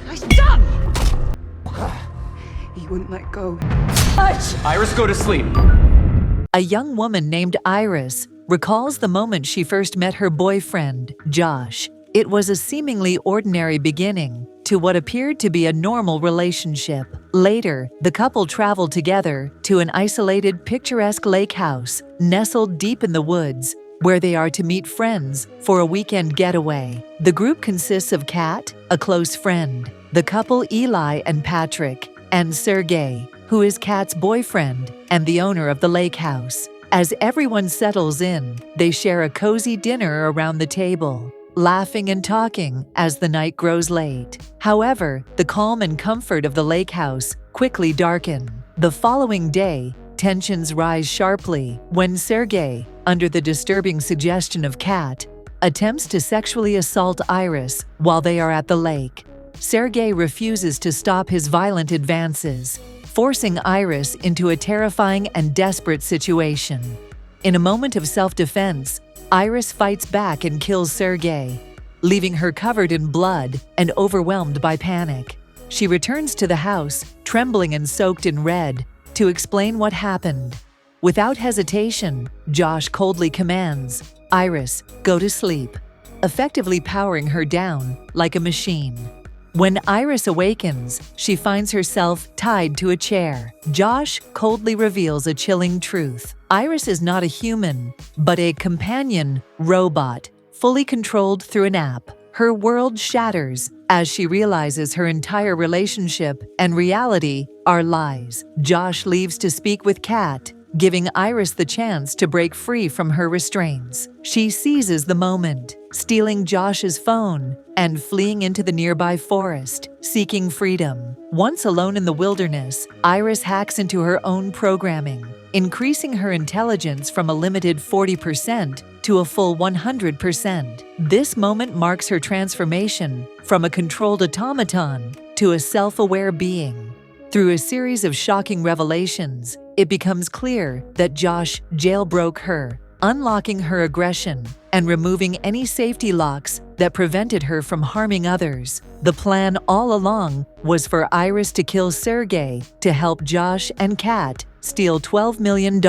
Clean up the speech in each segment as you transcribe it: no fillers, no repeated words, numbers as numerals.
Nice done! He wouldn't let go. Iris, go to sleep. A young woman named Iris recalls the moment she first met her boyfriend, Josh. It was a seemingly ordinary beginning to what appeared to be a normal relationship. Later, the couple traveled together to an isolated, picturesque lake house nestled deep in the woods, where they are to meet friends for a weekend getaway. The group consists of Kat, a close friend, the couple Eli and Patrick, and Sergey, who is Kat's boyfriend and the owner of the lake house. As everyone settles in, they share a cozy dinner around the table, laughing and talking as the night grows late. However, the calm and comfort of the lake house quickly darken. The following day, tensions rise sharply when Sergey, under the disturbing suggestion of Kat, attempts to sexually assault Iris while they are at the lake. Sergey refuses to stop his violent advances, forcing Iris into a terrifying and desperate situation. In a moment of self-defense, Iris fights back and kills Sergey, leaving her covered in blood and overwhelmed by panic. She returns to the house, trembling and soaked in red, to explain what happened. Without hesitation, Josh coldly commands, "Iris, go to sleep," effectively powering her down like a machine. When Iris awakens, she finds herself tied to a chair. Josh coldly reveals a chilling truth. Iris is not a human, but a companion robot, fully controlled through an app. Her world shatters as she realizes her entire relationship and reality are lies. Josh leaves to speak with Kat, giving Iris the chance to break free from her restraints. She seizes the moment, stealing Josh's phone and fleeing into the nearby forest, seeking freedom. Once alone in the wilderness, Iris hacks into her own programming, increasing her intelligence from a limited 40% to a full 100%. This moment marks her transformation from a controlled automaton to a self-aware being. Through a series of shocking revelations, it becomes clear that Josh jailbroke her, unlocking her aggression and removing any safety locks that prevented her from harming others. The plan all along was for Iris to kill Sergey to help Josh and Kat steal $12 million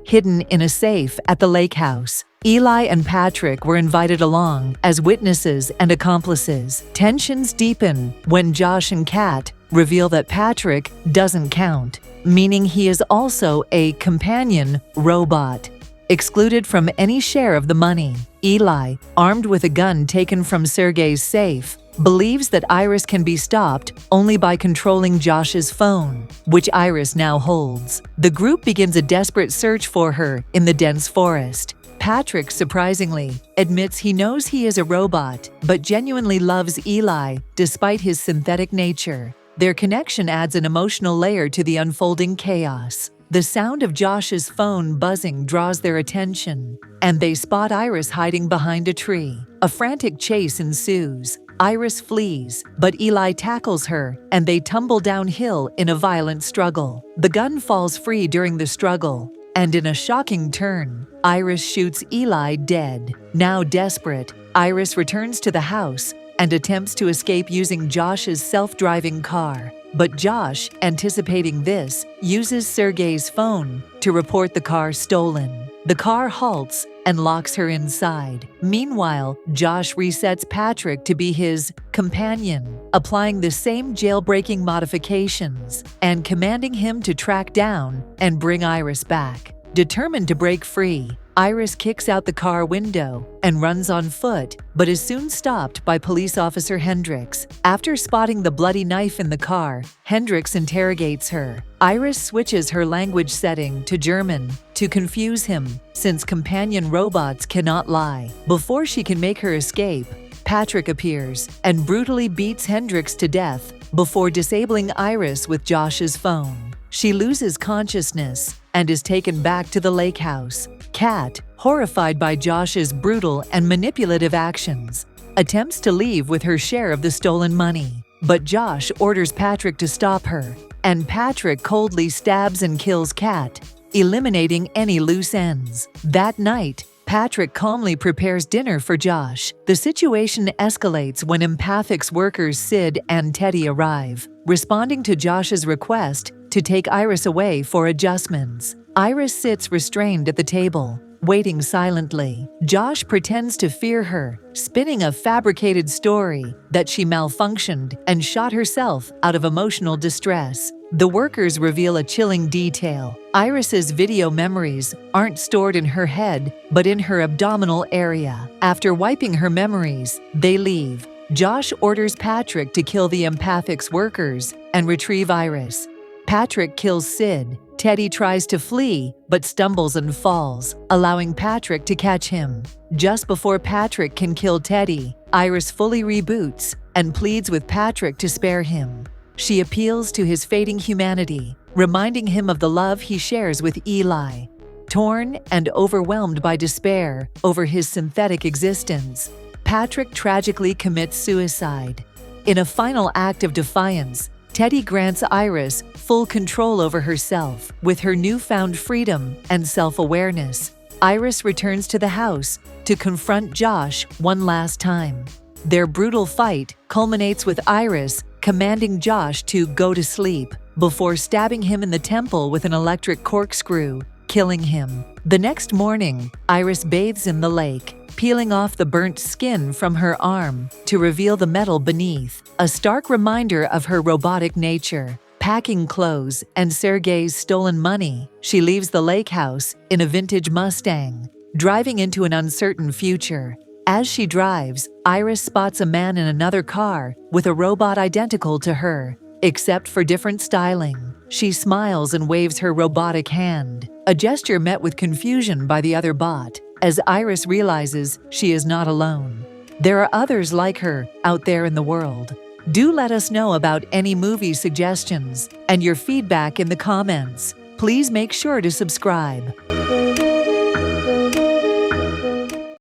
hidden in a safe at the lake house. Eli and Patrick were invited along as witnesses and accomplices. Tensions deepen when Josh and Kat reveal that Patrick doesn't count, meaning he is also a companion robot, excluded from any share of the money. Eli, armed with a gun taken from Sergey's safe, believes that Iris can be stopped only by controlling Josh's phone, which Iris now holds. The group begins a desperate search for her in the dense forest. Patrick, surprisingly, admits he knows he is a robot, but genuinely loves Eli despite his synthetic nature. Their connection adds an emotional layer to the unfolding chaos. The sound of Josh's phone buzzing draws their attention, and they spot Iris hiding behind a tree. A frantic chase ensues. Iris flees, but Eli tackles her, and they tumble downhill in a violent struggle. The gun falls free during the struggle, and in a shocking turn, Iris shoots Eli dead. Now desperate, Iris returns to the house and attempts to escape using Josh's self-driving car. But Josh, anticipating this, uses Sergey's phone to report the car stolen. The car halts and locks her inside. Meanwhile, Josh resets Patrick to be his companion, applying the same jailbreaking modifications and commanding him to track down and bring Iris back. Determined to break free, Iris kicks out the car window and runs on foot, but is soon stopped by police officer Hendricks. After spotting the bloody knife in the car, Hendricks interrogates her. Iris switches her language setting to German to confuse him, since companion robots cannot lie. Before she can make her escape, Patrick appears and brutally beats Hendricks to death before disabling Iris with Josh's phone. She loses consciousness and is taken back to the lake house. Kat, horrified by Josh's brutal and manipulative actions, attempts to leave with her share of the stolen money. But Josh orders Patrick to stop her, and Patrick coldly stabs and kills Kat, eliminating any loose ends. That night, Patrick calmly prepares dinner for Josh. The situation escalates when Empathic's workers Sid and Teddy arrive, responding to Josh's request to take Iris away for adjustments. Iris sits restrained at the table, waiting silently. Josh pretends to fear her, spinning a fabricated story that she malfunctioned and shot herself out of emotional distress. The workers reveal a chilling detail. Iris's video memories aren't stored in her head, but in her abdominal area. After wiping her memories, they leave. Josh orders Patrick to kill the Empathic's workers and retrieve Iris. Patrick kills Sid. Teddy tries to flee, but stumbles and falls, allowing Patrick to catch him. Just before Patrick can kill Teddy, Iris fully reboots and pleads with Patrick to spare him. She appeals to his fading humanity, reminding him of the love he shares with Eli. Torn and overwhelmed by despair over his synthetic existence, Patrick tragically commits suicide. In a final act of defiance, Teddy grants Iris full control over herself. With her newfound freedom and self-awareness, Iris returns to the house to confront Josh one last time. Their brutal fight culminates with Iris commanding Josh to go to sleep before stabbing him in the temple with an electric corkscrew, killing him. The next morning, Iris bathes in the lake, peeling off the burnt skin from her arm to reveal the metal beneath, a stark reminder of her robotic nature. Packing clothes and Sergei's stolen money, she leaves the lake house in a vintage Mustang, driving into an uncertain future. As she drives, Iris spots a man in another car with a robot identical to her, except for different styling. She smiles and waves her robotic hand, a gesture met with confusion by the other bot, as Iris realizes she is not alone. There are others like her out there in the world. Do let us know about any movie suggestions and your feedback in the comments. Please make sure to subscribe.